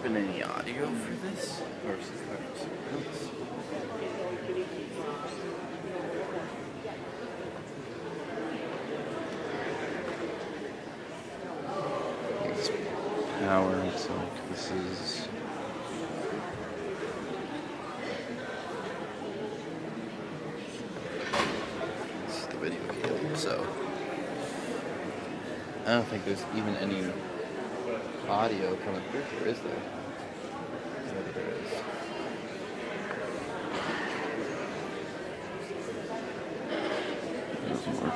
been any audio for this? Or is it something else? It's power, it's like this is. This is the video game, so. I don't think there's even any audio coming through here, is there? Maybe there is. Doesn't work.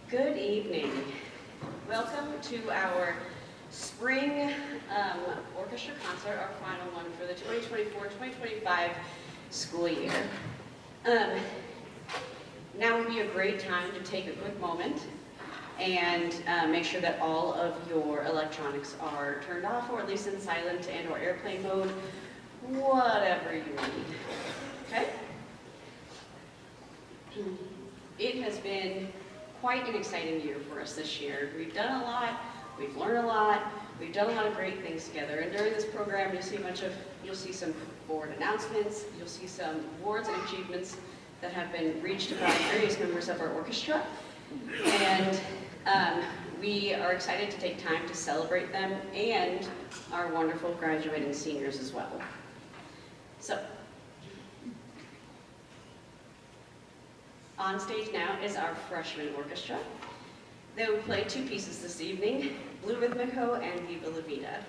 Good evening. Welcome to our spring orchestra concert, our final one for the 2024-2025 school year. Now would be a great time to take a quick moment and make sure that all of your electronics are turned off, or at least in silent and or airplane mode, whatever you need. Okay? It has been quite an exciting year for us this year. We've done a lot, we've learned a lot, we've done a lot of great things together. And during this program, you'll see some board announcements, you'll see some awards and achievements that have been reached by various members of our orchestra. And we are excited to take time to celebrate them and our wonderful graduating seniors as well. So, on stage now is our freshman orchestra. They will play two pieces this evening, Blue Rhythmico and Viva La Vida.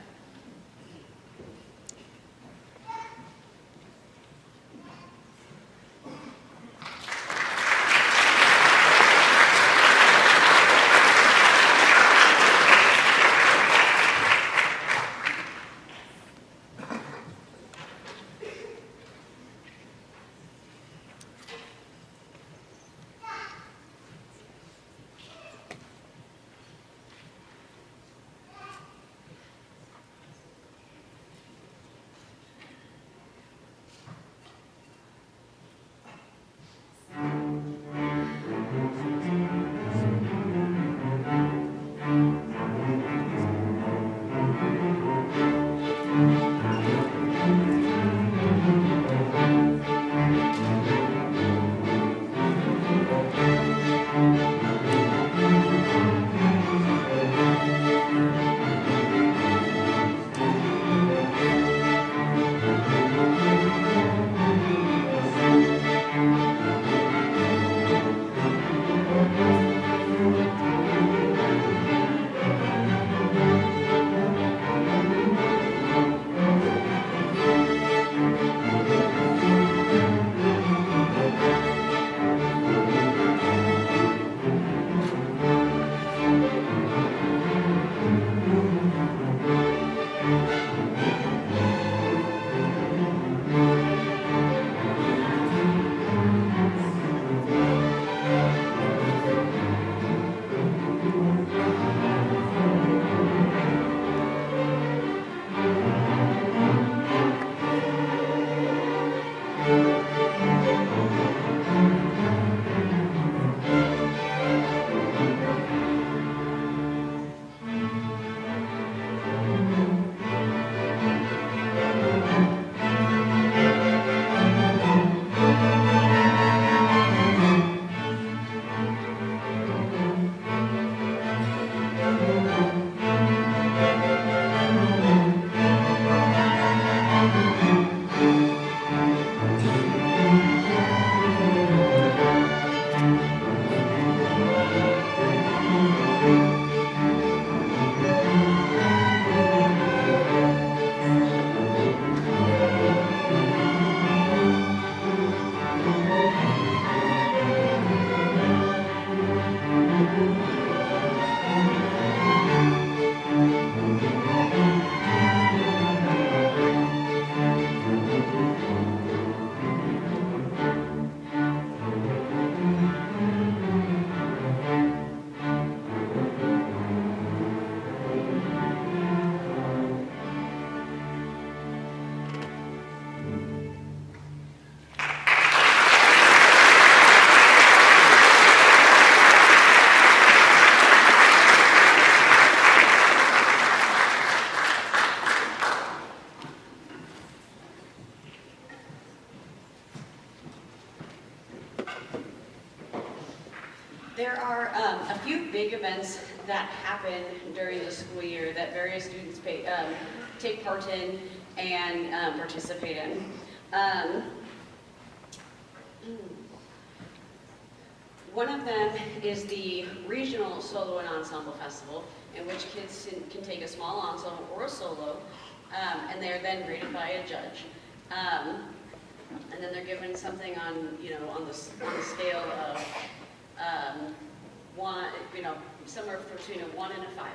There are a few big events that happen during the school year that various students take part in and participate in. One of them is the Regional Solo and Ensemble Festival, in which kids can take a small ensemble or a solo, and they are then graded by a judge. And then they're given something on, on the scale of somewhere between a 1 and a 5.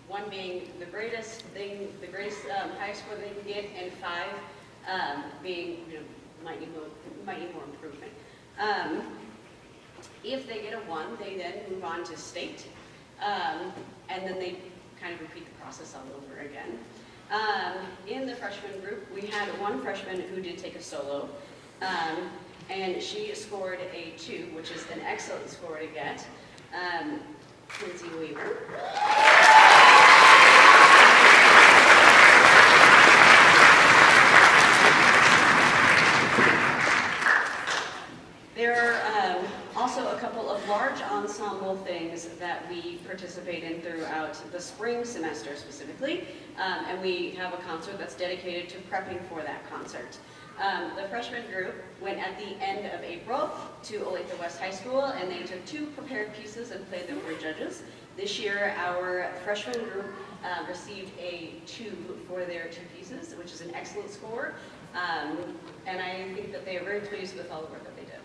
1 being the greatest thing, the greatest highest score they can get, and 5 being, might need more improvement. If they get a 1, they then move on to state, and then they kind of repeat the process all over again. In the freshman group, we had one freshman who did take a solo, and she scored a 2, which is an excellent score to get. Lindsay Weaver. There are also a couple of large ensemble things that we participate in throughout the spring semester specifically, and we have a concert that's dedicated to prepping for that concert. The freshman group went at the end of April to Olathe West High School, and they took 2 prepared pieces and played them for judges. This year, our freshman group received a 2 for their 2 pieces, which is an excellent score, and I think that they are very pleased with all the work that they did.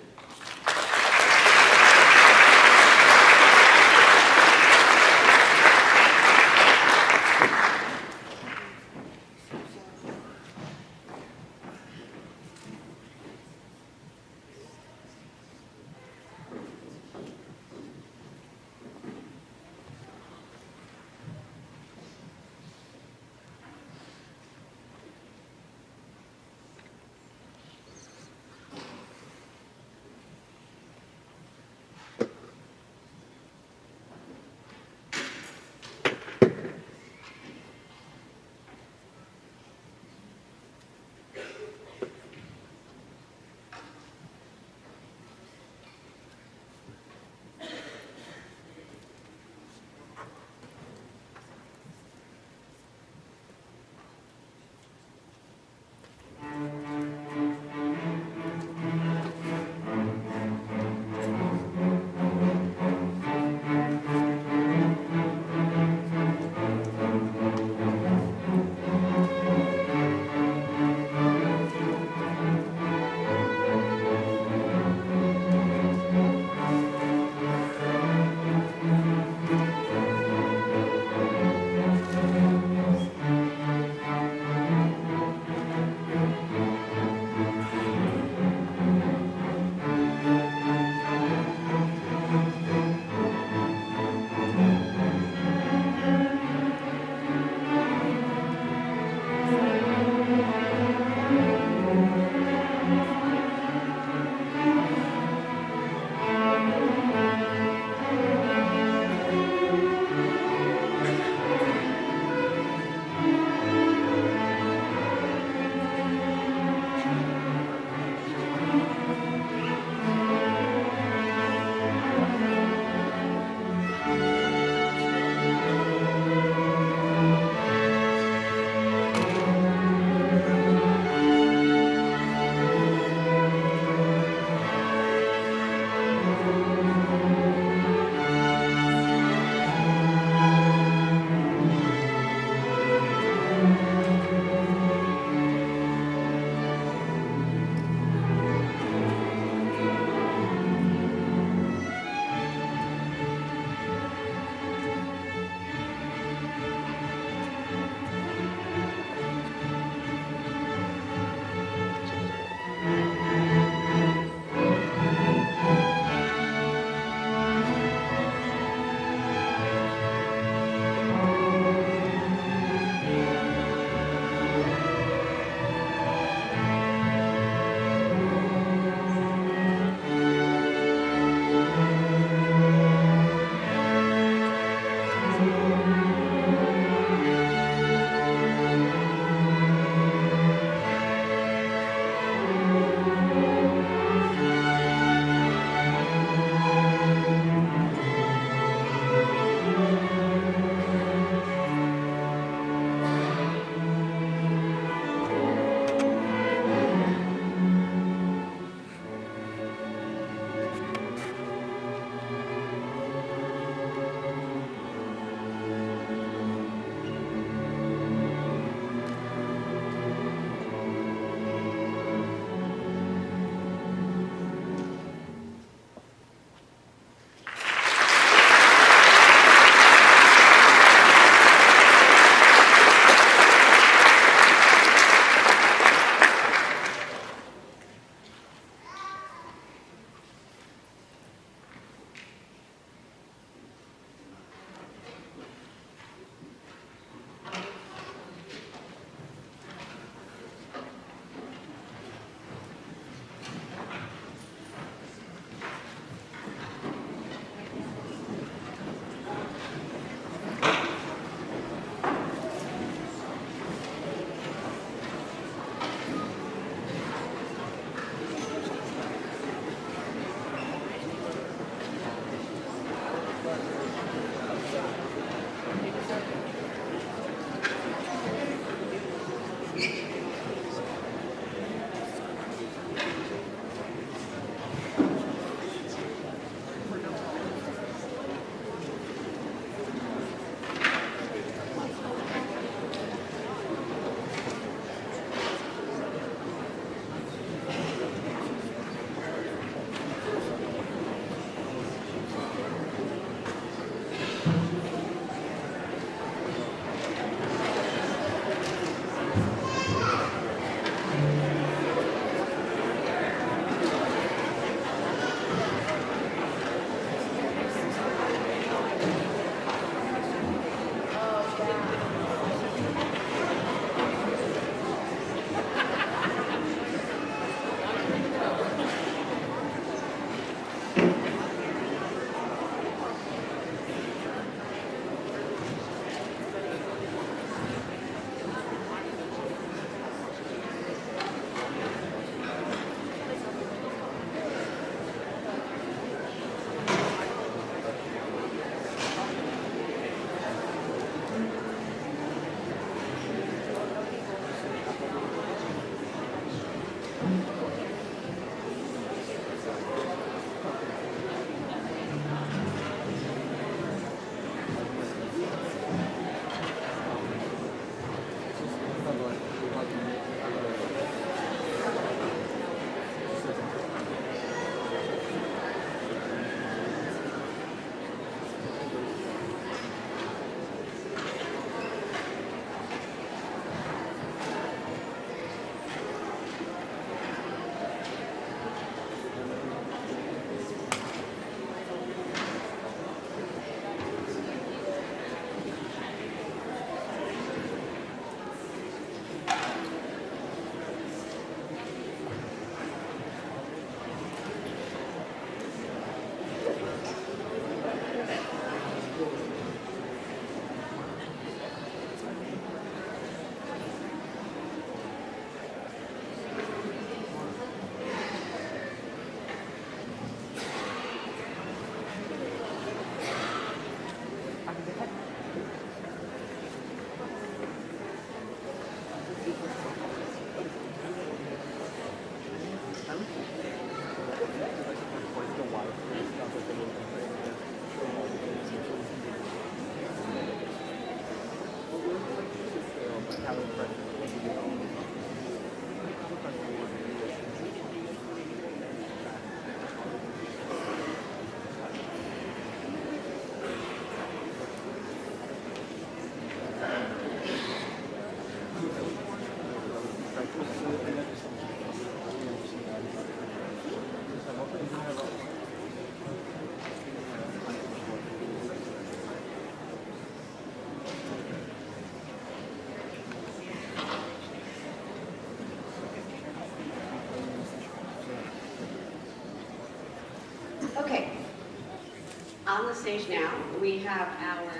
On the stage now, we have our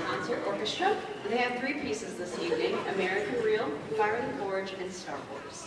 concert orchestra. They have 3 pieces this evening: American Reel, Fire in the Forge, and Star Wars.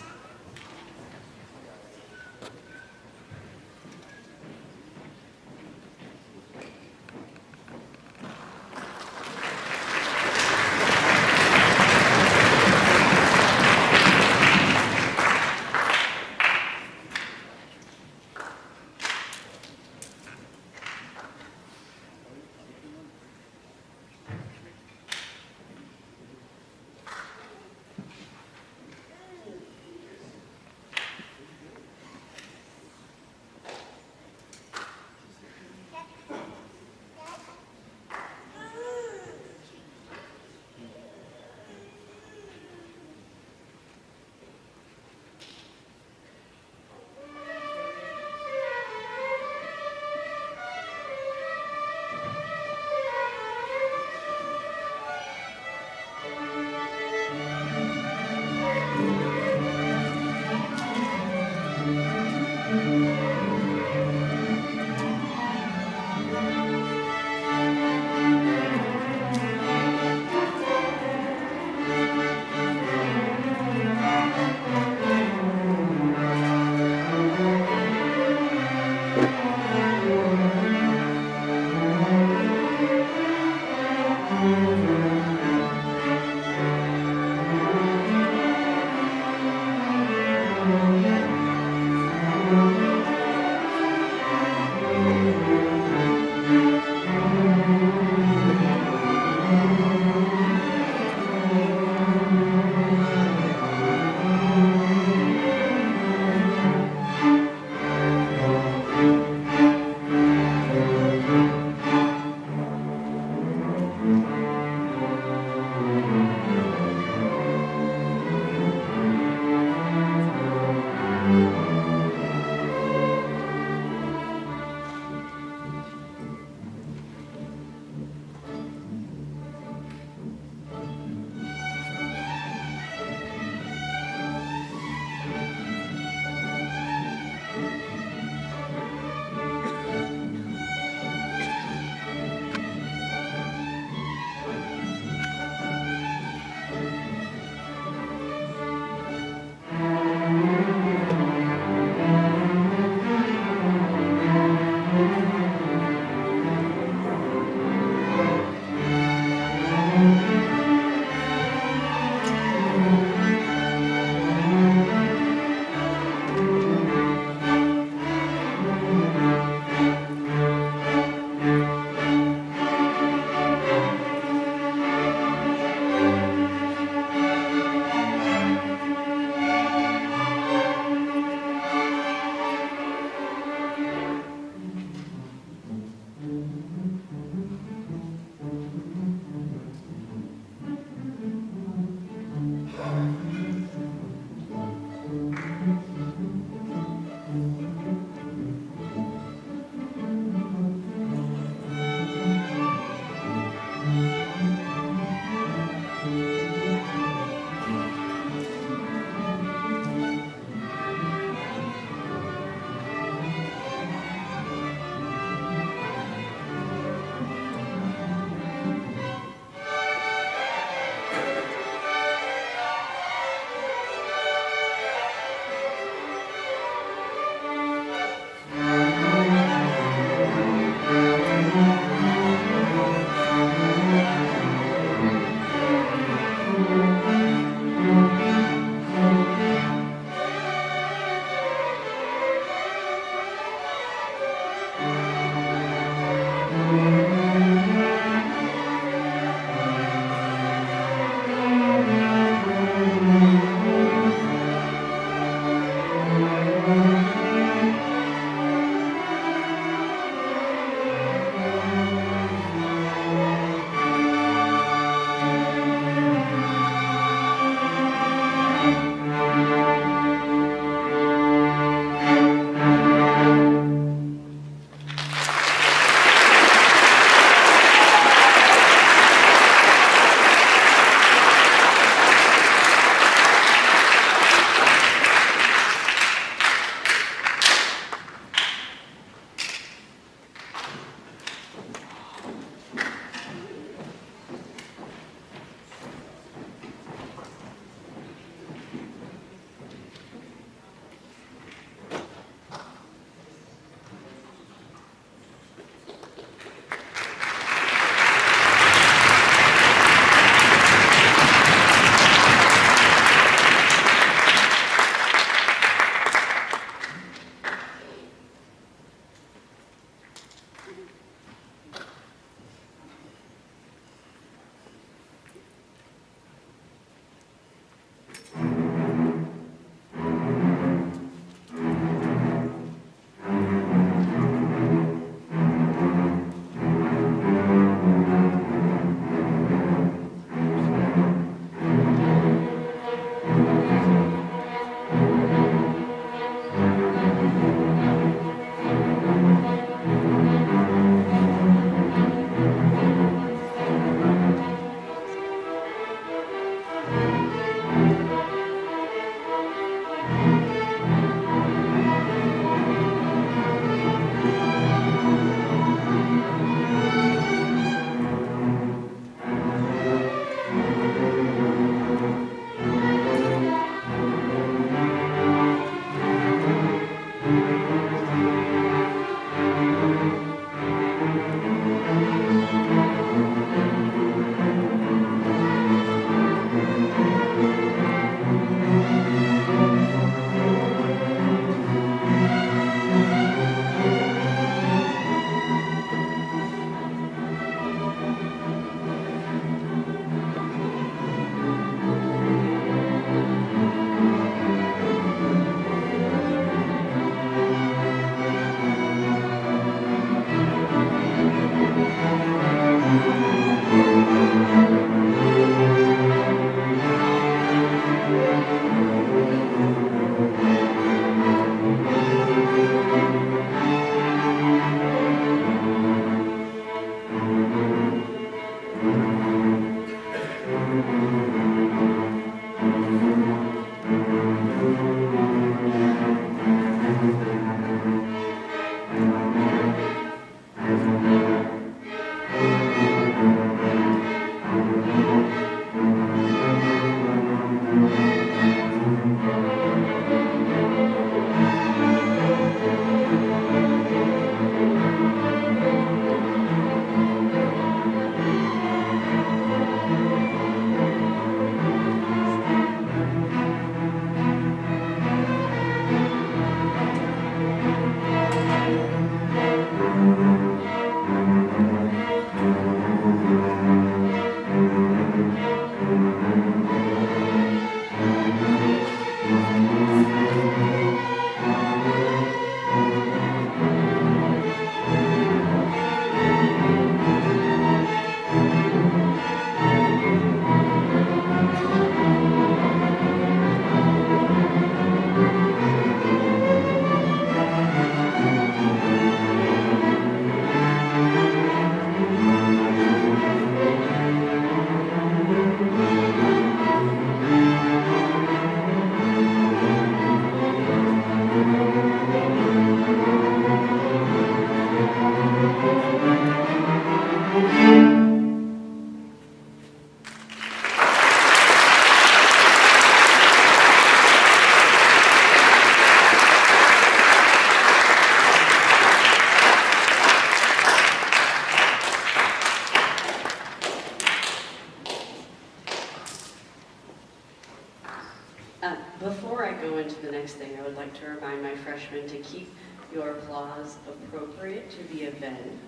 Before I go into the next thing, I would like to remind my freshmen to keep your applause appropriate to the event.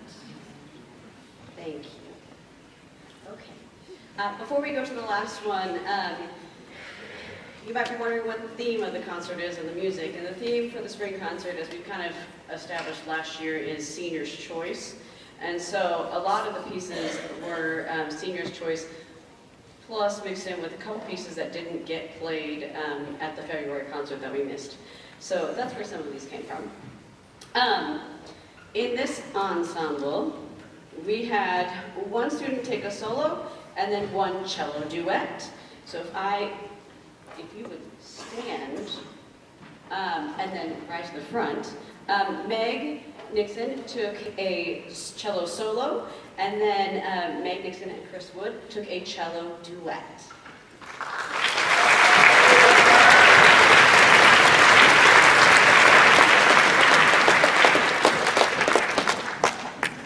Thank you. Okay. Before we go to the last one, you might be wondering what the theme of the concert is and the music. And the theme for the spring concert, as we kind of established last year, is Senior's Choice. And so a lot of the pieces were Senior's Choice, plus mixed in with a couple pieces that didn't get played at the February concert that we missed. So that's where some of these came from. In this ensemble, we had one student take a solo and then one cello duet. So if you would stand and then right to the front. Meg Nixon took a cello solo, and then Meg Nixon and Chris Wood took a cello duet.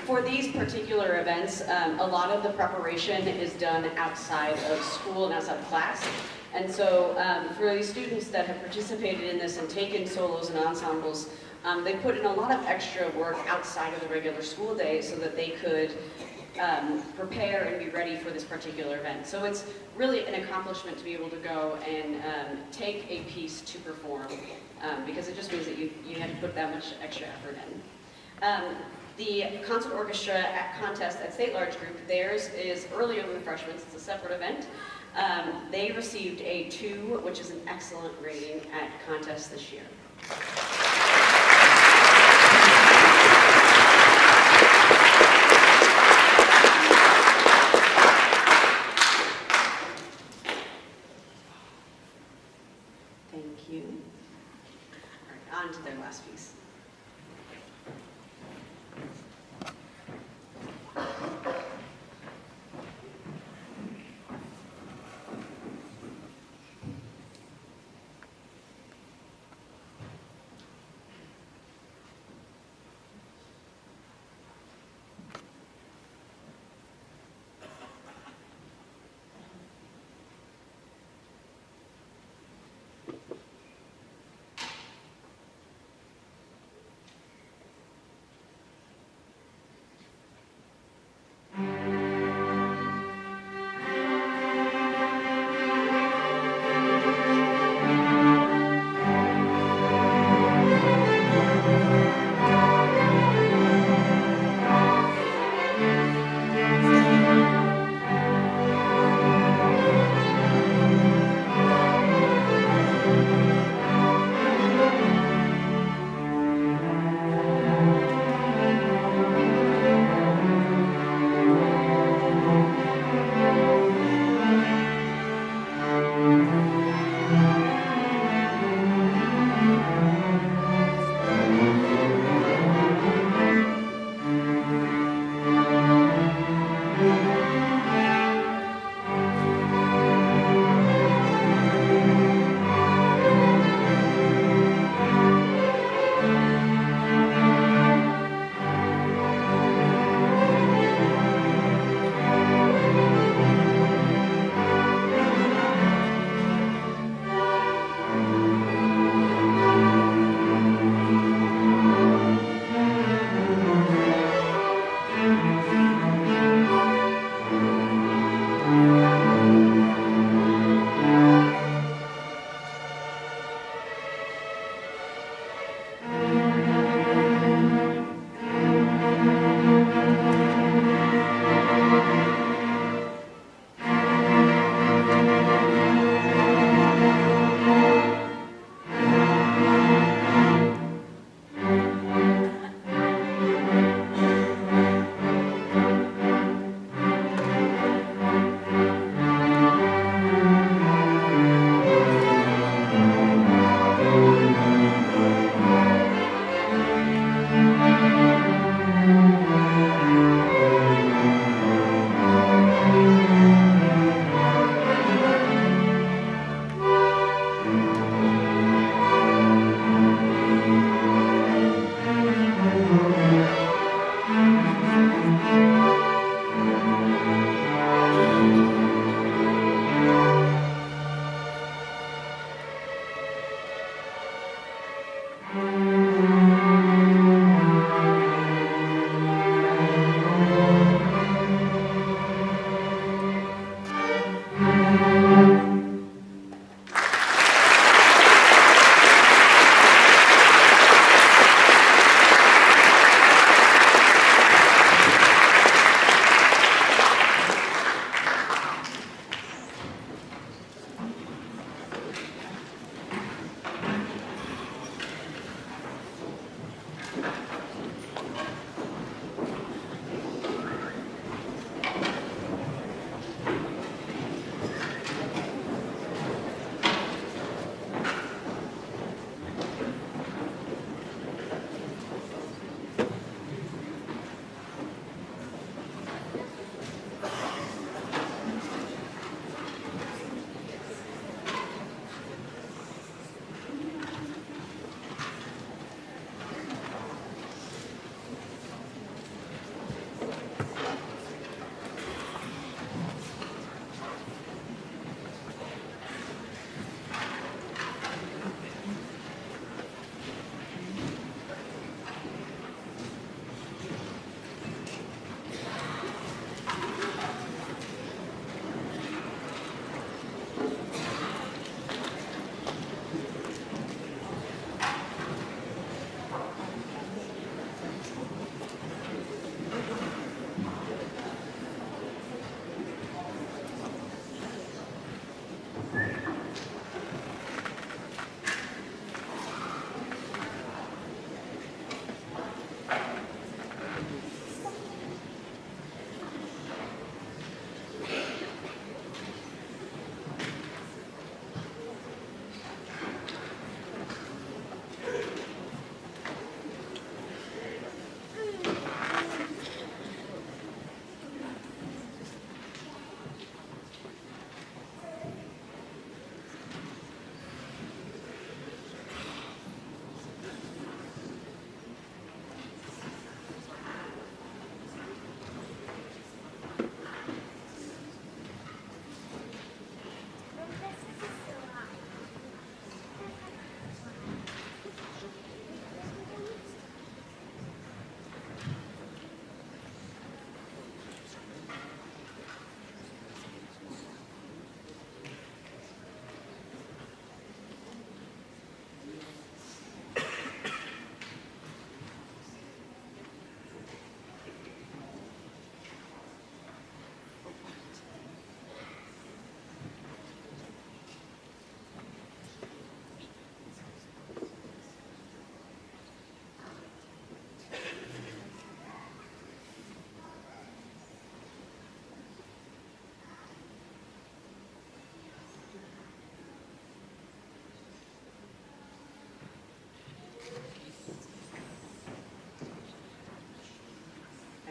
For these particular events, a lot of the preparation is done outside of school and outside of class. And so for these students that have participated in this and taken solos and ensembles, They put in a lot of extra work outside of the regular school day so that they could prepare and be ready for this particular event. So it's really an accomplishment to be able to go and take a piece to perform, because it just means that you had to put that much extra effort in. The concert orchestra contest at State Large Group, theirs is earlier than the freshmen. It's a separate event. They received a 2, which is an excellent rating at contest this year. Thank you. All right, on to their last piece.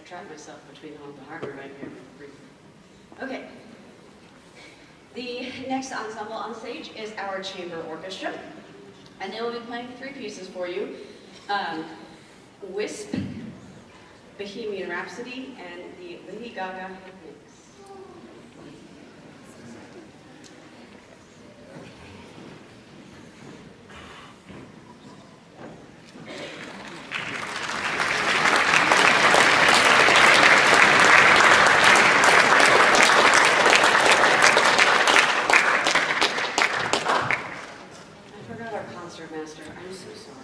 trapped myself between home and Harvard right here. Okay. The next ensemble on stage is our chamber orchestra, and they will be playing 3 pieces for you. Wisp, Bohemian Rhapsody, and the Lady Gaga hit mix. I forgot our concert master. I'm so sorry.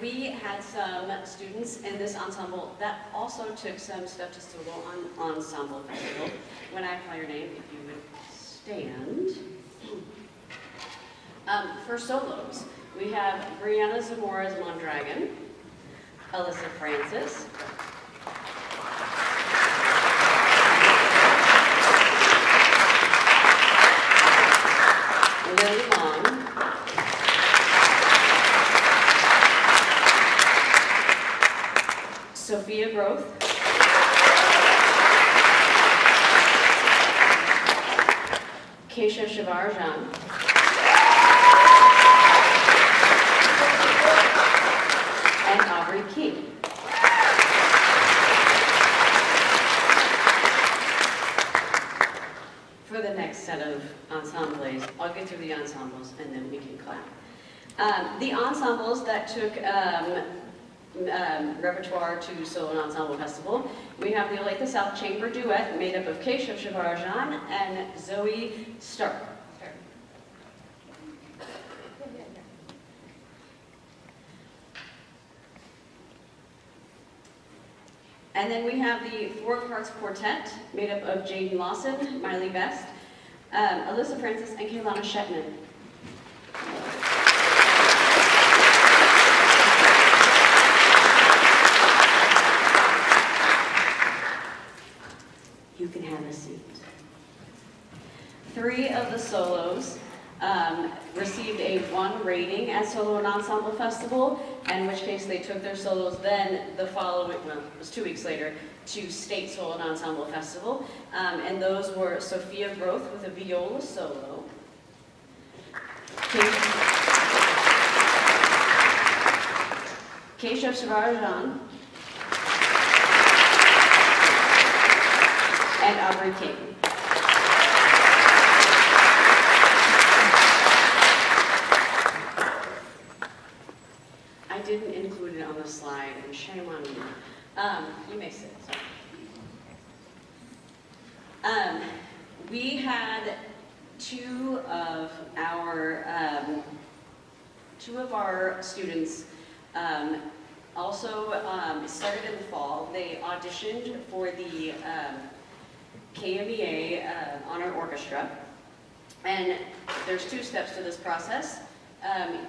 We had some students in this ensemble that also took some stuff to solo on Ensemble Festival. When I call your name, if you would stand. For solos, we have Brianna Zamora's Mondragon, Alyssa Francis, Lily Long, Sophia Groth, Keisha Shavarjan, and Aubrey King. For the next set of ensembles, I'll get through the ensembles and then we can clap. The ensembles that took repertoire to Solo and Ensemble Festival, we have the Olathe South Chamber Duet made up of Keshav Shavarjan and Zoe Stark. And then we have the Four Parts Quartet, made up of Jaden Lawson, Miley Best, Alyssa Francis, and Kaylana Shetman. You can have a seat. 3 of the solos received a 1 rating at Solo and Ensemble Festival, in which case they took their solos then the following, well, it was 2 weeks later, to State Solo and Ensemble Festival. And those were Sophia Groth with a viola solo, Keshav Shavarjan, and Aubrey King. I didn't include it on the slide, and shame on me. You may sit. Sorry. We had two of our students also started in the fall. They auditioned for the KMEA Honor Orchestra, and there's 2 steps to this process.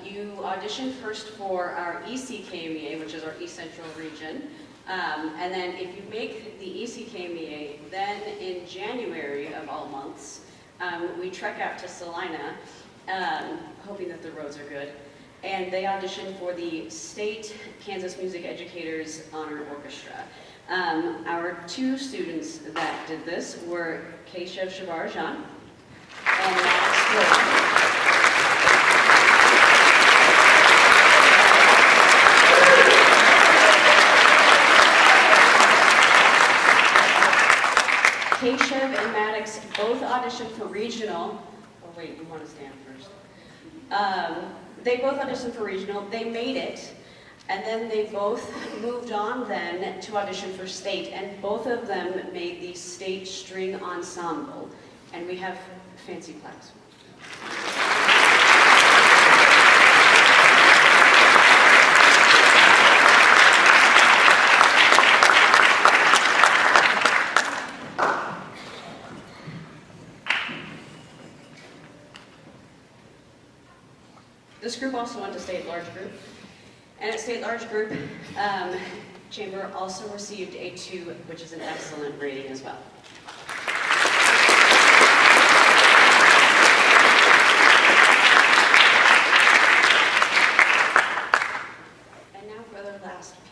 You audition first for our ECKMEA, which is our East Central region, and then if you make the ECKMEA, then in January of all months, we trek out to Salina, hoping that the roads are good, and they audition for the State Kansas Music Educators Honor Orchestra. Our 2 students that did this were Keshav Shavarjan and Max Wood. Keshav and Maddox both auditioned for regional. Oh wait, you want to stand first. They both auditioned for regional. They made it, and then they both moved on then to audition for state, and both of them made the state string ensemble. And we have fancy plaques. This group also went to state large group, and at state large group, Chamber also received a 2, which is an excellent rating as well. And now for the last piece.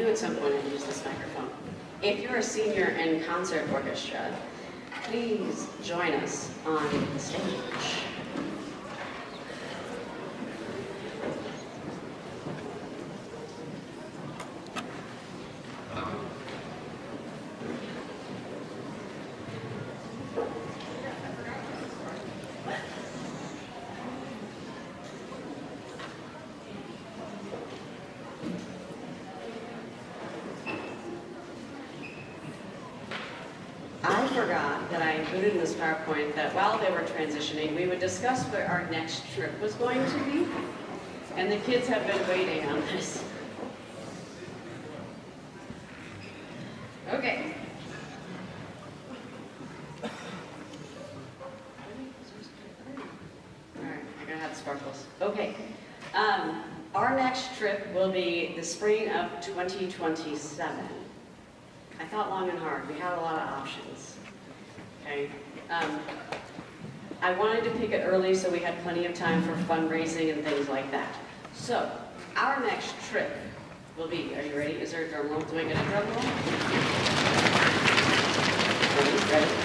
knew at some point I'd use this microphone. If you're a senior in concert orchestra, please join us on the stage. I forgot that I included in this PowerPoint that while they were transitioning, we would discuss where our next trip was going to be. And the kids have been waiting on this. Okay. All right, I gotta have the sparkles. Okay. Our next trip will be the spring of 2027. I thought long and hard. We had a lot of options. Okay. I wanted to pick it early so we had plenty of time for fundraising and things like that. So, our next trip will be, are you ready? Is there a drum roll? Do I get a drum roll?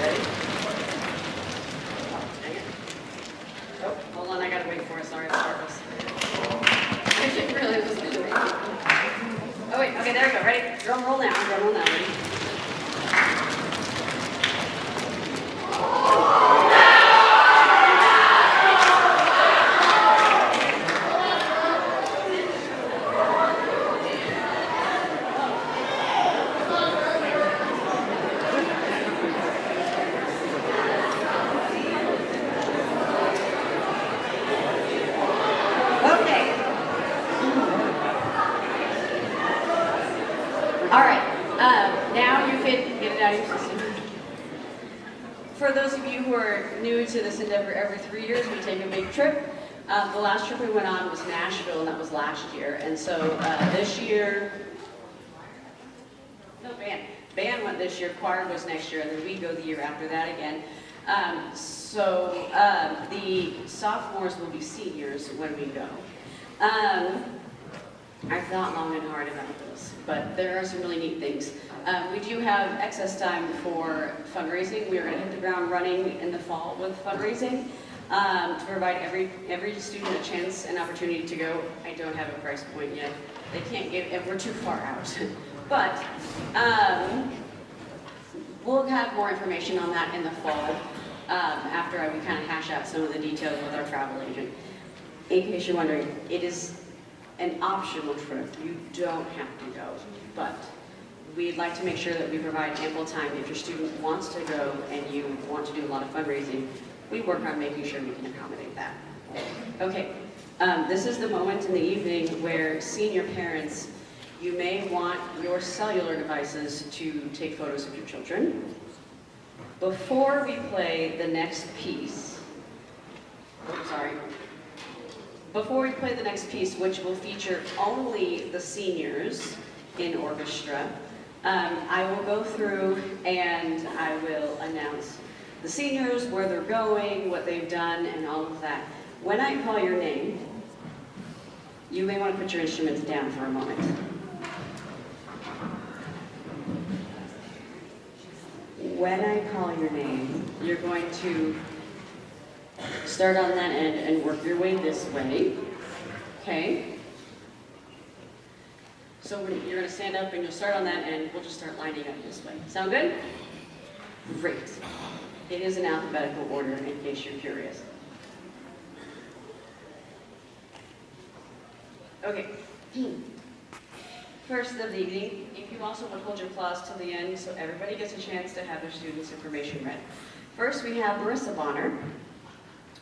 Ready? Oh, dang it. Oh, hold on, I gotta wait for it. Sorry, Sparkles. I didn't realize it was going to wait. Oh wait, okay, there we go. Ready? Drum roll now. Ready? All right, now you can get it out of your system. For those of you who are new to this endeavor, every 3 years we take a big trip. The last trip we went on was Nashville, and that was last year. And so this year, no, band went this year, choir goes next year, and then we go the year after that again. The sophomores will be seniors when we go. I thought long and hard about this, but there are some really neat things. We do have excess time for fundraising. We are going to hit the ground running in the fall with fundraising to provide every student a chance and opportunity to go. I don't have a price point yet. They can't give, we're too far out. But we'll have more information on that in the fall after we kind of hash out some of the details with our travel agent. In case you're wondering, it is an optional trip. You don't have to go, but we'd like to make sure that we provide ample time. If your student wants to go and you want to do a lot of fundraising, we work on making sure we can accommodate that. Okay, this is the moment in the evening where senior parents, you may want your cellular devices to take photos of your children. Before we play the next piece, before we play the next piece, which will feature only the seniors in orchestra, I will go through and I will announce the seniors, where they're going, what they've done, and all of that. When I call your name, you may want to put your instruments down for a moment. When I call your name, you're going to start on that end and work your way this way, okay? So you're going to stand up and you'll start on that end. We'll just start lining up this way. Sound good? Great. It is in alphabetical order in case you're curious. Okay. First of the evening, if you also would hold your applause till the end so everybody gets a chance to have their students' information read. First, we have Marissa Bonner,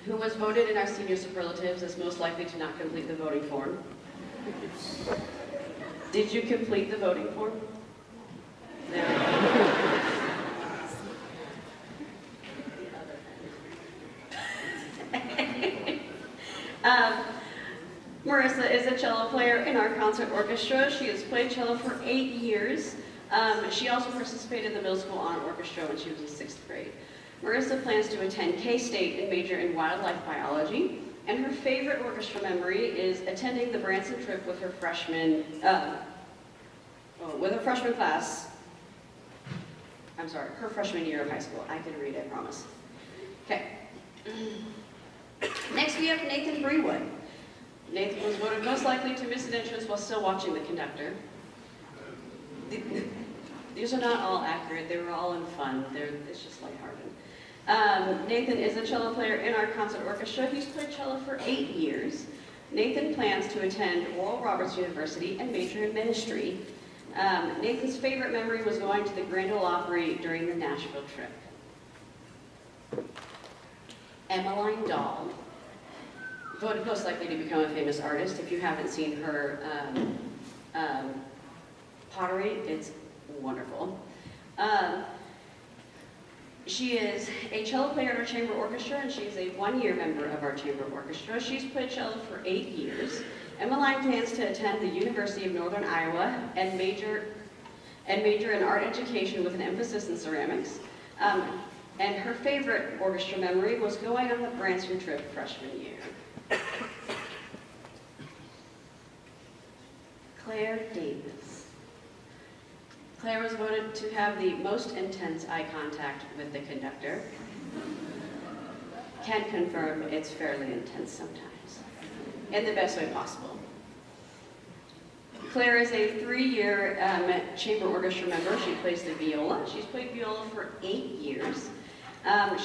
who was voted in our senior superlatives as most likely to not complete the voting form. Did you complete the voting form? There we go. Marissa is a cello player in our concert orchestra. She has played cello for 8 years. She also participated in the middle school honor orchestra when she was in 6th grade. Marissa plans to attend K-State and major in wildlife biology, and her favorite orchestra memory is attending the Branson trip with her freshman with her freshman class, I'm sorry, her freshman year of high school. I can read, I promise. Okay. Next we have Nathan Brewood. Nathan was voted most likely to miss an entrance while still watching the conductor. These are not all accurate. They were all in fun. It's just lighthearted. Nathan is a cello player in our concert orchestra. He's played cello for 8 years. Nathan plans to attend Oral Roberts University and major in ministry. Nathan's favorite memory was going to the Grand Ole Opry during the Nashville trip. Emmeline Dahl, voted most likely to become a famous artist. If you haven't seen her pottery, it's wonderful. She is a cello player in our chamber orchestra, and she is a one-year member of our chamber orchestra. She's played cello for 8 years. Emmeline plans to attend the University of Northern Iowa and major in art education with an emphasis in ceramics. And her favorite orchestra memory was going on the Branson trip freshman year. Claire Davis. Claire was voted to have the most intense eye contact with the conductor. Can confirm it's fairly intense sometimes, in the best way possible. Claire is a 3-year chamber orchestra member. She plays the viola. She's played viola for 8 years.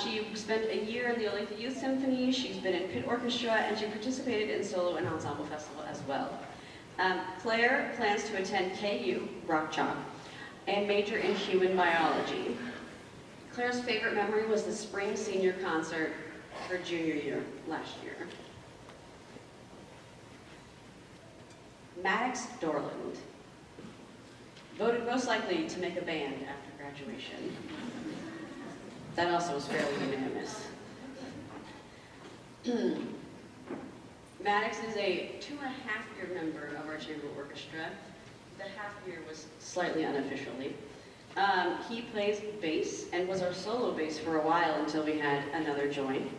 She spent a year in the Olathe Youth Symphony. She's been in pit orchestra, and she participated in solo and ensemble festival as well. Claire plans to attend KU, Rock Chalk, and major in human biology. Claire's favorite memory was the spring senior concert her junior year last year. Maddox Dorland, voted most likely to make a band after graduation. That also was fairly unanimous. Maddox is a 2.5-year member of our chamber orchestra. The half year was slightly unofficially. He plays bass and was our solo bass for a while until we had another join.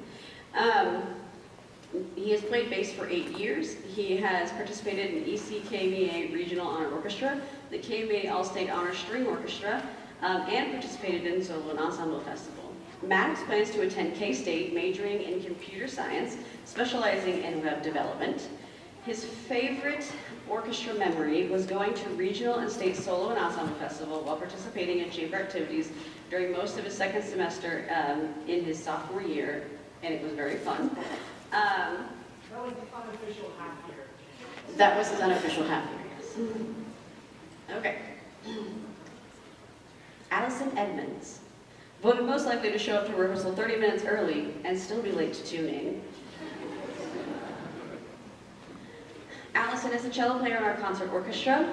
He has played bass for 8 years. He has participated in ECKVA Regional Honor Orchestra, the KVA All-State Honor String Orchestra, and participated in solo and ensemble festival. Maddox plans to attend K-State, majoring in computer science, specializing in web development. His favorite orchestra memory was going to regional and state solo and ensemble festival while participating in chamber activities during most of his second semester in his sophomore year, and it was very fun. That was the unofficial half year. That was his unofficial half year, yes. Okay. Allison Edmonds, voted most likely to show up to rehearsal 30 minutes early and still be late to tuning. Allison is a cello player in our concert orchestra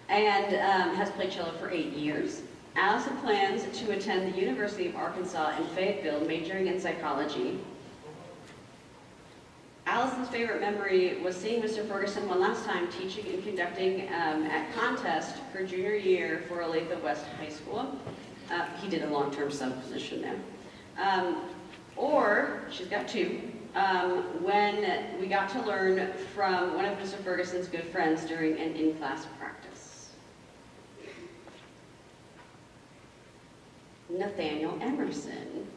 and has played cello for 8 years. Allison plans to attend the University of Arkansas in Fayetteville, majoring in psychology. Allison's favorite memory was seeing Mr. Ferguson one last time teaching and conducting at contest her junior year for Olathe West High School. He did a long-term sub position there. Or, she's got 2, when we got to learn from one of Mr. Ferguson's good friends during an in-class practice. Nathaniel Emerson,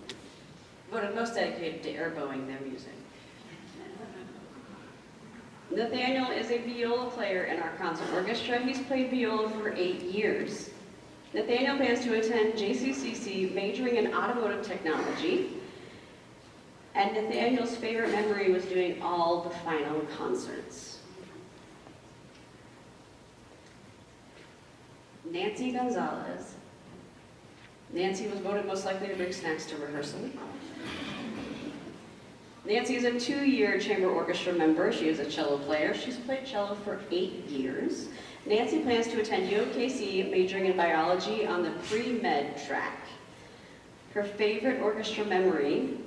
voted most dedicated to airbowing their music. Nathaniel is a viola player in our concert orchestra. He's played viola for 8 years. Nathaniel plans to attend JCCC, majoring in automotive technology. And Nathaniel's favorite memory was doing all the final concerts. Nancy Gonzalez. Nancy was voted most likely to bring snacks to rehearsal. Nancy is a 2-year chamber orchestra member. She is a cello player. She's played cello for 8 years. Nancy plans to attend UMKC, majoring in biology on the pre-med track. Her favorite orchestra memory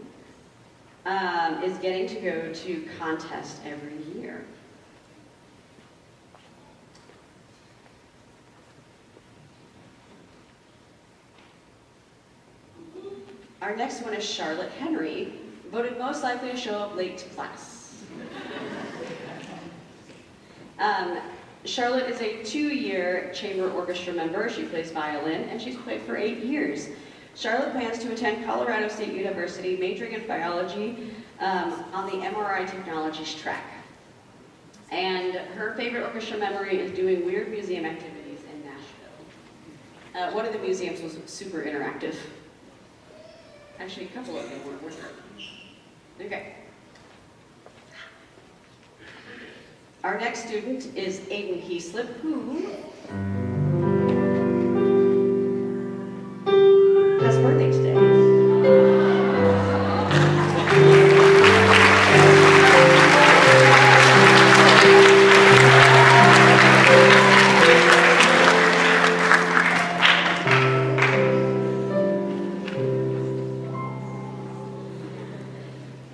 is getting to go to contest every year. Our next one is Charlotte Henry, voted most likely to show up late to class. Charlotte is a 2-year chamber orchestra member. She plays violin, and she's played for 8 years. Charlotte plans to attend Colorado State University, majoring in biology on the MRI technologies track. And her favorite orchestra memory is doing weird museum activities in Nashville. One of the museums was super interactive. Actually, a couple of them were with her. Okay. Our next student is Aiden Heaslip, who has a birthday today.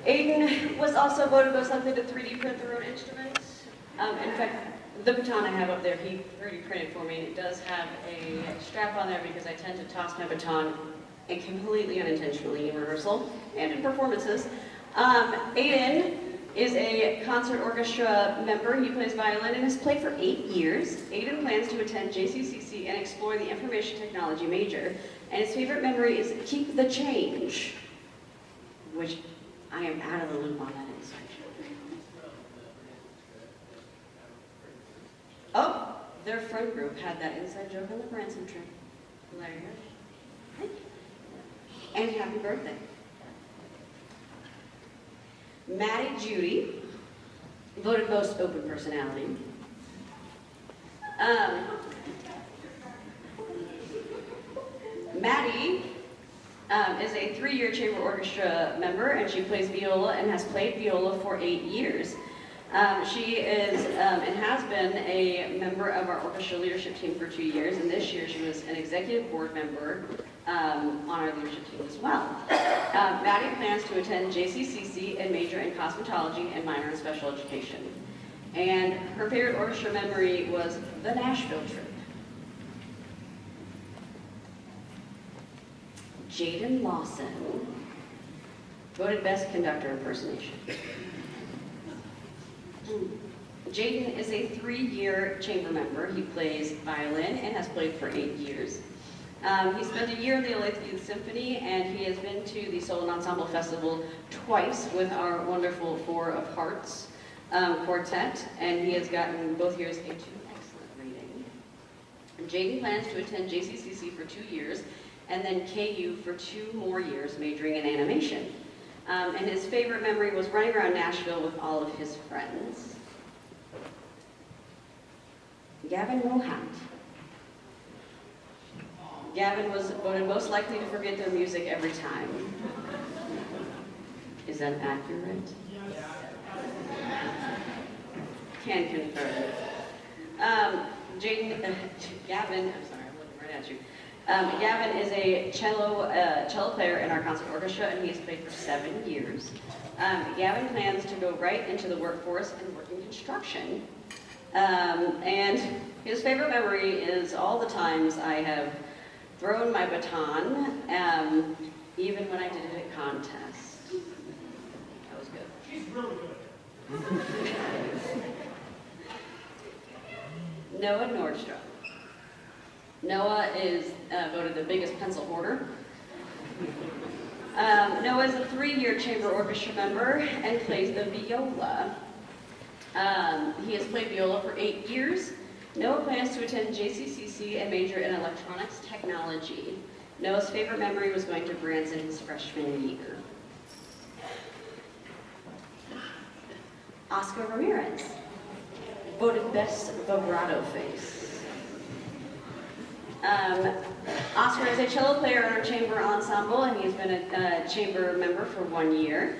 Aiden was also voted most likely to 3D print their own instruments. In fact, the baton I have up there, he 3D printed for me, and it does have a strap on there because I tend to toss my baton and completely unintentionally in rehearsal and in performances. Aiden is a concert orchestra member. He plays violin and has played for 8 years. Aiden plans to attend JCCC and explore the information technology major. And his favorite memory is Keep the Change, which I am out of the loop on that inside joke. Oh, their friend group had that inside joke on the Branson trip. Hilarious. Thank you. And happy birthday. Maddie Judy, voted most open personality. Maddie is a 3-year chamber orchestra member, and she plays viola and has played viola for 8 years. She is and has been a member of our orchestra leadership team for 2 years, and this year she was an executive board member on our leadership team as well. Maddie plans to attend JCCC and major in cosmetology and minor in special education. And her favorite orchestra memory was the Nashville trip. Jaden Lawson, voted best conductor impersonation. Jaden is a 3-year chamber member. He plays violin and has played for 8 years. He spent a year in the Olathe Youth Symphony, and he has been to the Solo Ensemble Festival twice with our wonderful Four of Hearts quartet, and he has gotten both years a 2 excellent rating. Jaden plans to attend JCCC for 2 years, and then KU for 2 more years, majoring in animation. And his favorite memory was running around Nashville with all of his friends. Gavin Mohant. Gavin was voted most likely to forget their music every time. Is that accurate? Can confirm. Gavin, I'm sorry, I'm looking right at you. Gavin is a cello player in our concert orchestra, and he has played for 7 years. Gavin plans to go right into the workforce and work in construction. And his favorite memory is all the times I have thrown my baton, even when I did it at contests. That was good. She's really good. Noah Nordstrom. Noah is voted the biggest pencil hoarder. Noah is a 3-year chamber orchestra member and plays the viola. He has played viola for 8 years. Noah plans to attend JCCC and major in electronics technology. Noah's favorite memory was going to Branson his freshman year. Oscar Ramirez, voted best vibrato face. Oscar is a cello player in our chamber ensemble, and he's been a chamber member for 1 year.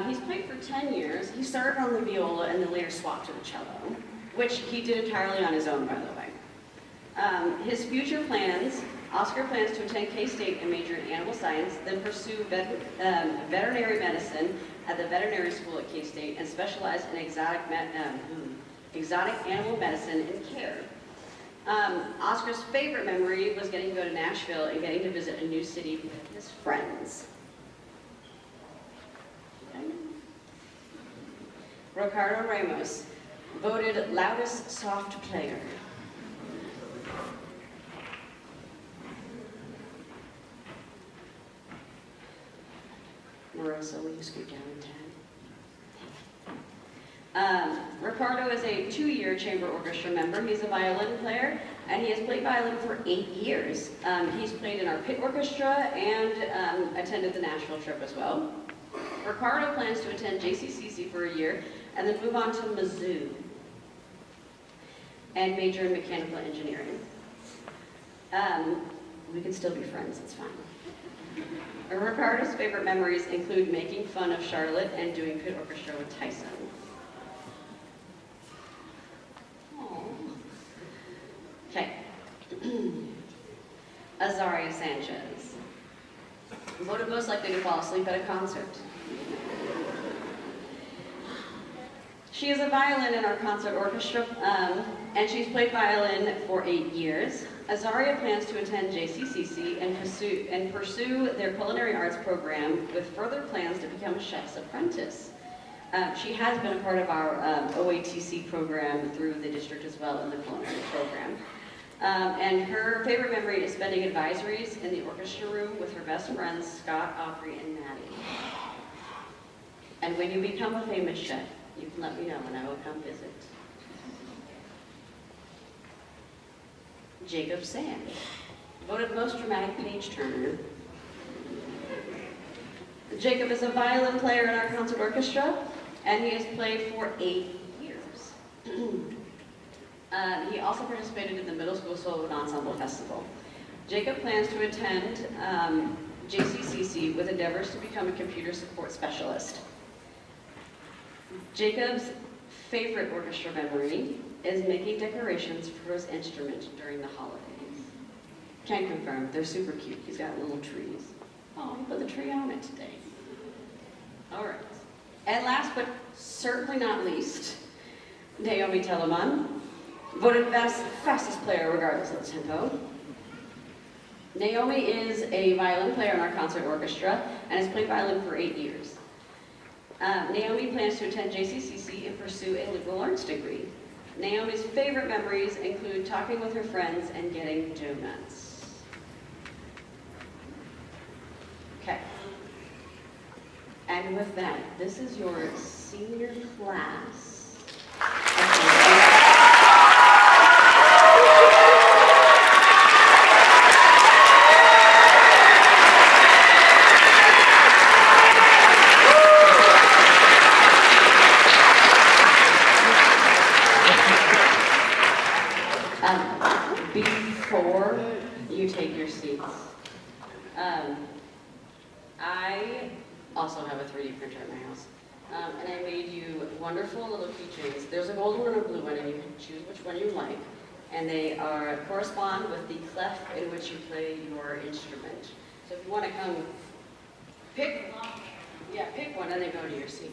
He's played for 10 years. He started on the viola and then later swapped to the cello, which he did entirely on his own, by the way. His future plans, Oscar plans to attend K-State and major in animal science, then pursue veterinary medicine at the veterinary school at K-State and specialize in exotic animal medicine and care. Oscar's favorite memory was getting to go to Nashville and getting to visit a new city with his friends. Okay. Ricardo Ramos. Voted loudest soft player. Marissa, will you scoot down a tad? Ricardo is a 2-year chamber orchestra member. He's a violin player, and he has played violin for 8 years. He's played in our pit orchestra and attended the Nashville trip as well. Ricardo plans to attend JCCC for a year and then move on to Mizzou and major in mechanical engineering. We can still be friends, it's fine. Ricardo's favorite memories include making fun of Charlotte and doing pit orchestra with Tyson. Aww. Okay. Azaria Sanchez. Voted most likely to fall asleep at a concert. She is a violin in our concert orchestra, and she's played violin for 8 years. Azaria plans to attend JCCC and pursue their culinary arts program with further plans to become a chef's apprentice. She has been a part of our OATC program through the district as well in the culinary program. And her favorite memory is spending advisories in the orchestra room with her best friends, Scott, Aubrey, and Maddie. And when you become a famous chef, you can let me know and I will come visit. Jacob Sand, voted most dramatic page turner. Jacob is a violin player in our concert orchestra, and he has played for 8 years. He also participated in the Middle School Solo and Ensemble Festival. Jacob plans to attend JCCC with endeavors to become a computer support specialist. Jacob's favorite orchestra memory is making decorations for his instrument during the holidays. Can confirm, they're super cute. He's got little trees. Oh, he put the tree on it today. All right. And last but certainly not least, Naomi Telemann, voted fastest player regardless of the tempo. Naomi is a violin player in our concert orchestra and has played violin for 8 years. Naomi plans to attend JCCC and pursue a liberal arts degree. Naomi's favorite memories include talking with her friends and getting donuts. Okay. And with that, this is your senior class. Before you take your seats, I also have a 3D printer at my house, and I made you wonderful little keychains. There's a gold one and a blue one, and you can choose which one you like, and they correspond with the clef in which you play your instrument. So if you want to come pick one, and then go to your seat.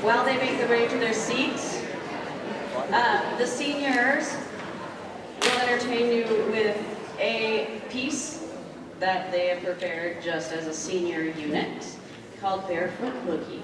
While they make their way to their seats, the seniors will entertain you with a piece that they have prepared just as a senior unit called Barefoot Boogie.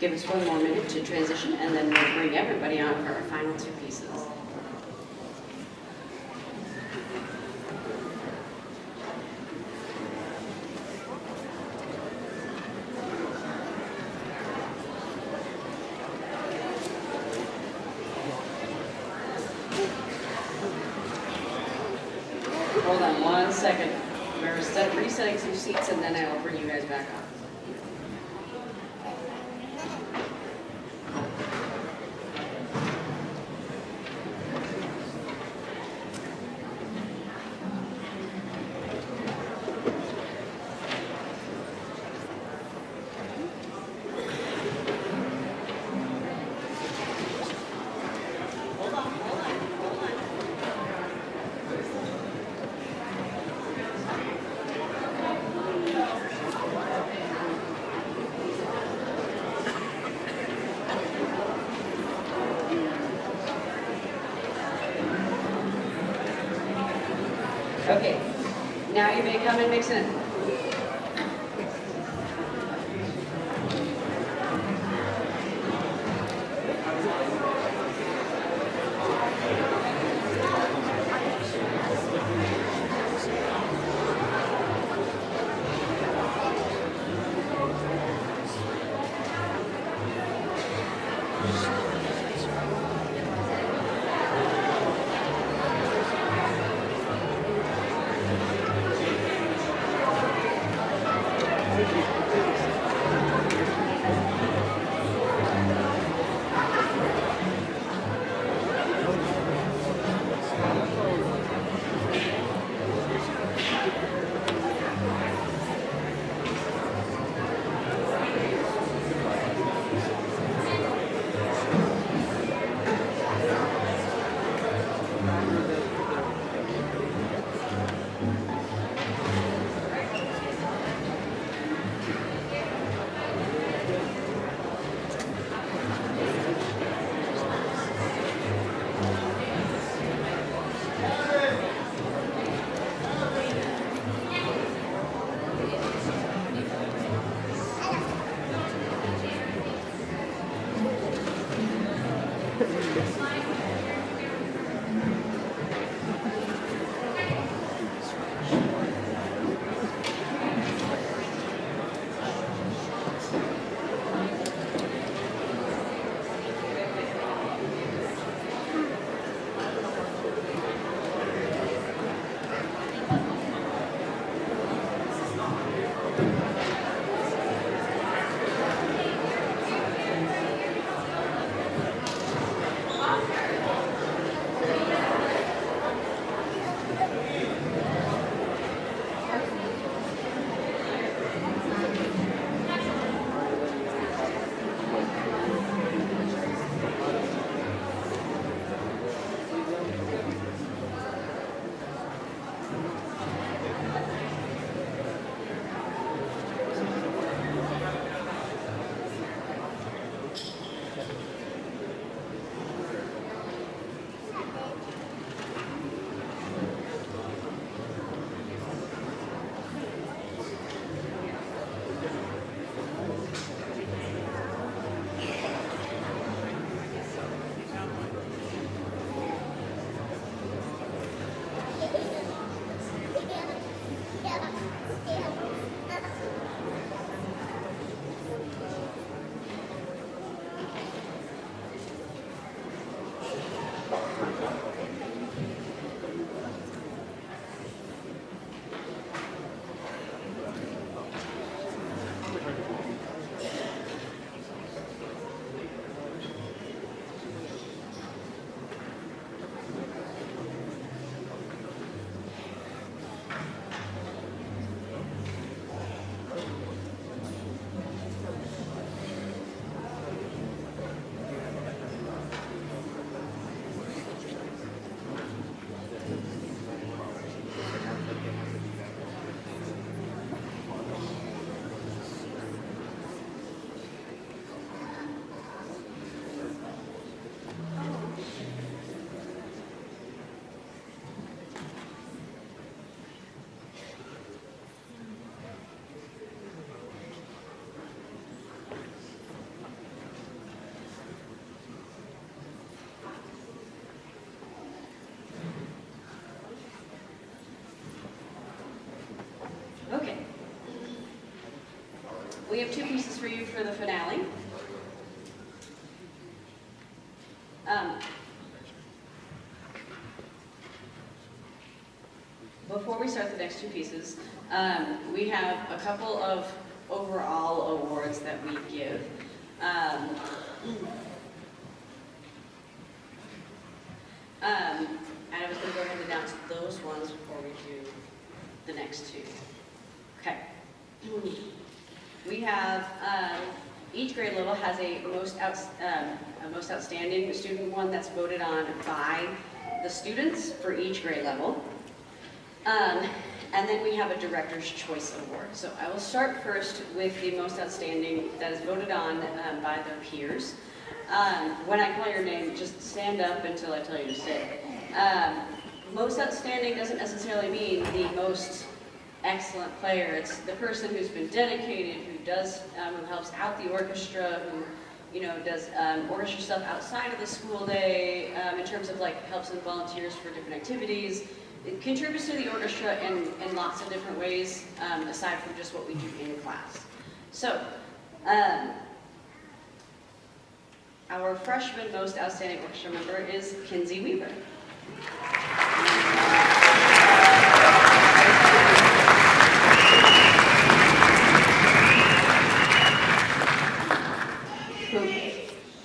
Give us one more minute to transition, and then we'll bring everybody on for our final two pieces. Hold on one second. We're resetting some seats, and then I'll bring you guys back on. may come and mix in. Okay. We have two pieces for you for the finale. Before we start the next two pieces, we have a couple of overall awards that we give. And I was going to go ahead and announce those ones before we do the next two. Okay. We have, each grade level has a most outstanding student one that's voted on by the students for each grade level. And then we have a Director's Choice Award. So I will start first with the most outstanding that is voted on by their peers. When I call your name, just stand up until I tell you to sit. Most outstanding doesn't necessarily mean the most excellent player. It's the person who's been dedicated, who helps out the orchestra, who does orchestra stuff outside of the school day, in terms of like helps and volunteers for different activities. It contributes to the orchestra in lots of different ways, aside from just what we do in class. So, our freshman most outstanding orchestra member is Kinsey Weaver.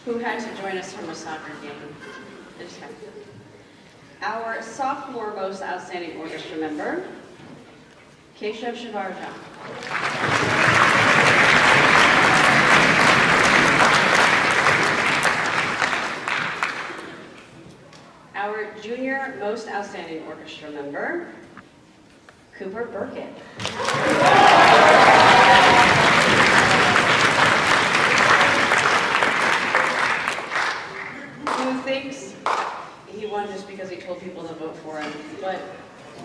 Who had to join us from a soccer game. Our sophomore most outstanding orchestra member, Keshav Shivarjan. Our junior most outstanding orchestra member, Cooper Burkett. Who thinks he won just because he told people to vote for him, but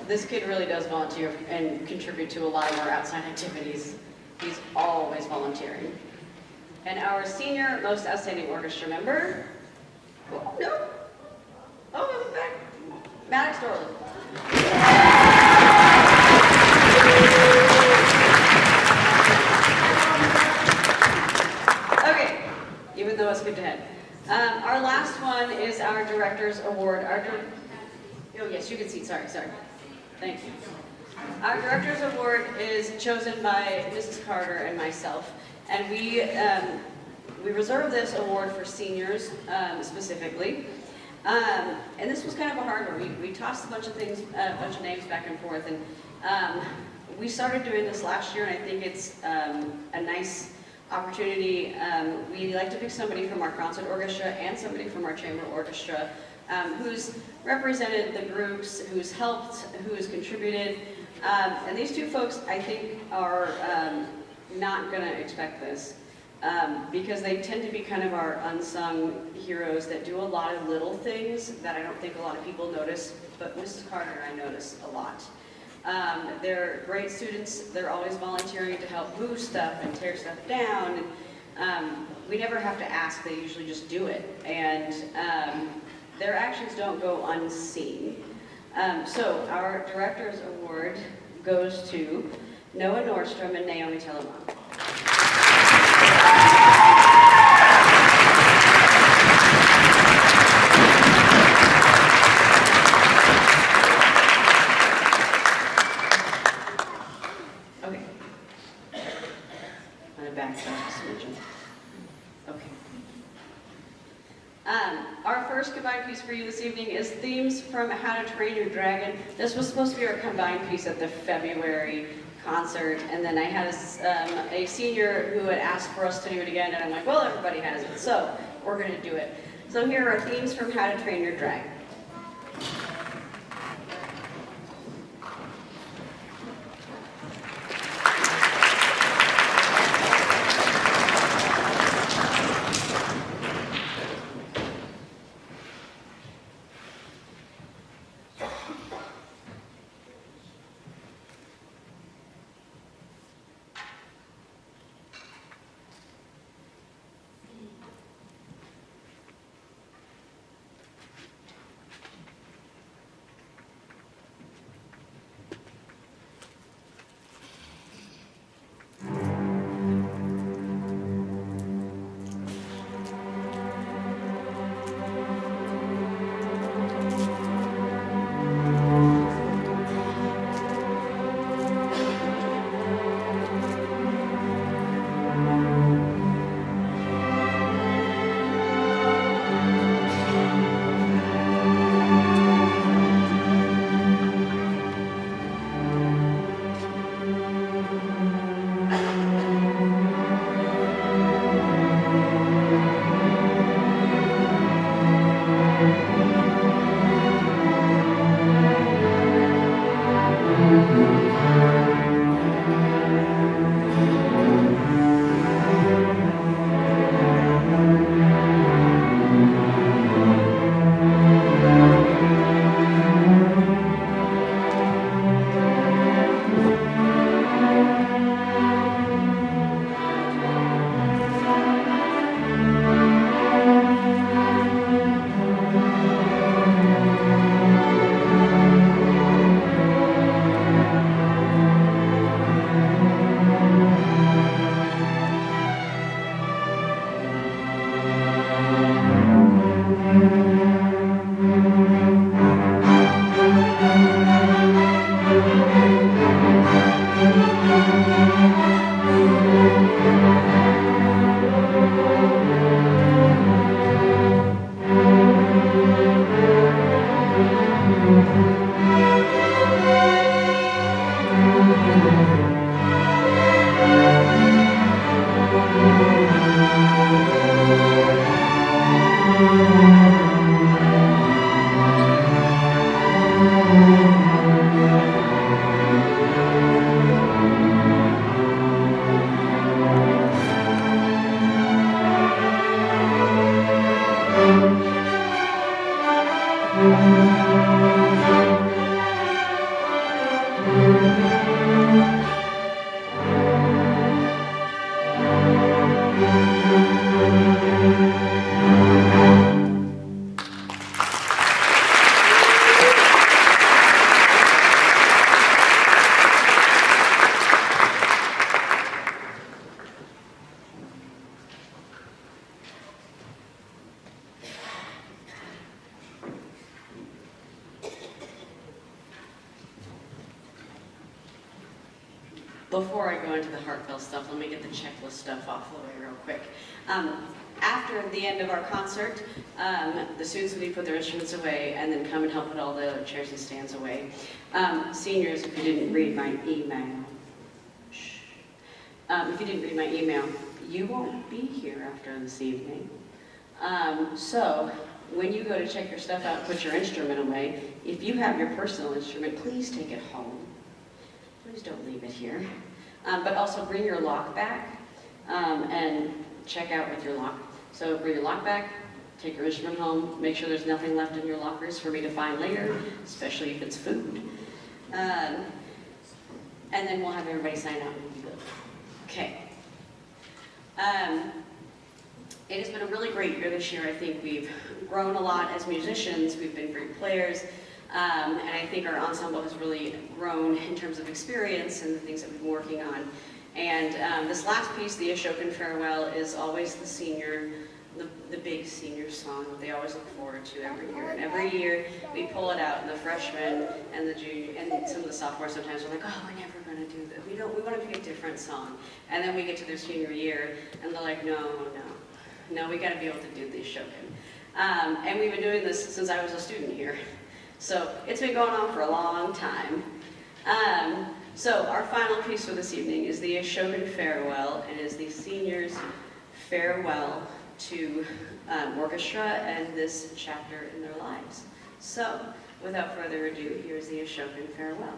this kid really does volunteer and contribute to a lot of our outside activities. He's always volunteering. And our senior most outstanding orchestra member, in back, Maddox Dorland. Okay, even though I skipped ahead. Our last one is our Director's Award. Oh yes, you can see, sorry. Thank you. Our Director's Award is chosen by Mrs. Carter and myself, and we reserve this award for seniors specifically. And this was kind of a hard one. We tossed a bunch of names back and forth, and we started doing this last year, and I think it's a nice opportunity. We like to pick somebody from our concert orchestra and somebody from our chamber orchestra who's represented the groups, who's helped, who's contributed. And these two folks, I think, are not going to expect this. Because they tend to be kind of our unsung heroes that do a lot of little things that I don't think a lot of people notice, but Mrs. Carter and I notice a lot. They're great students. They're always volunteering to help move stuff and tear stuff down. We never have to ask. They usually just do it. And their actions don't go unseen. So our Director's Award goes to Noah Nordstrom and Naomi Telemon. Okay. I'm going to backtrack a smidgen. Okay. Our first combined piece for you this evening is themes from How to Train Your Dragon. This was supposed to be our combined piece at the February concert, and then I had a senior who had asked for us to do it again, and I'm like, well, everybody has it, so we're going to do it. So here are themes from How to Train Your Dragon. Before I go into the heartfelt stuff, let me get the checklist stuff off the way real quick. After the end of our concert, the students will put their instruments away and then come and help put all the chairs and stands away. Seniors, if you didn't read my email, you won't be here after this evening. So when you go to check your stuff out, put your instrument away, if you have your personal instrument, please take it home. Please don't leave it here. But also bring your lock back and check out with your lock. So bring your lock back, take your instrument home, make sure there's nothing left in your lockers for me to find later, especially if it's food. And then we'll have everybody sign out and we'll be good. Okay. It has been a really great year this year. I think we've grown a lot as musicians. We've been great players. And I think our ensemble has really grown in terms of experience and the things that we've been working on. And this last piece, the Ashokan Farewell, is always the big senior song that they always look forward to every year. And every year we pull it out, and the freshmen and the junior and some of the sophomores sometimes are like, oh, we're never going to do that. We want to pick a different song. And then we get to their senior year, and they're like, no, we got to be able to do the Ashokan. And we've been doing this since I was a student here. So it's been going on for a long time. So our final piece for this evening is the Ashokan Farewell, and is the seniors' farewell to orchestra and this chapter in their lives. So without further ado, here's the Ashokan Farewell.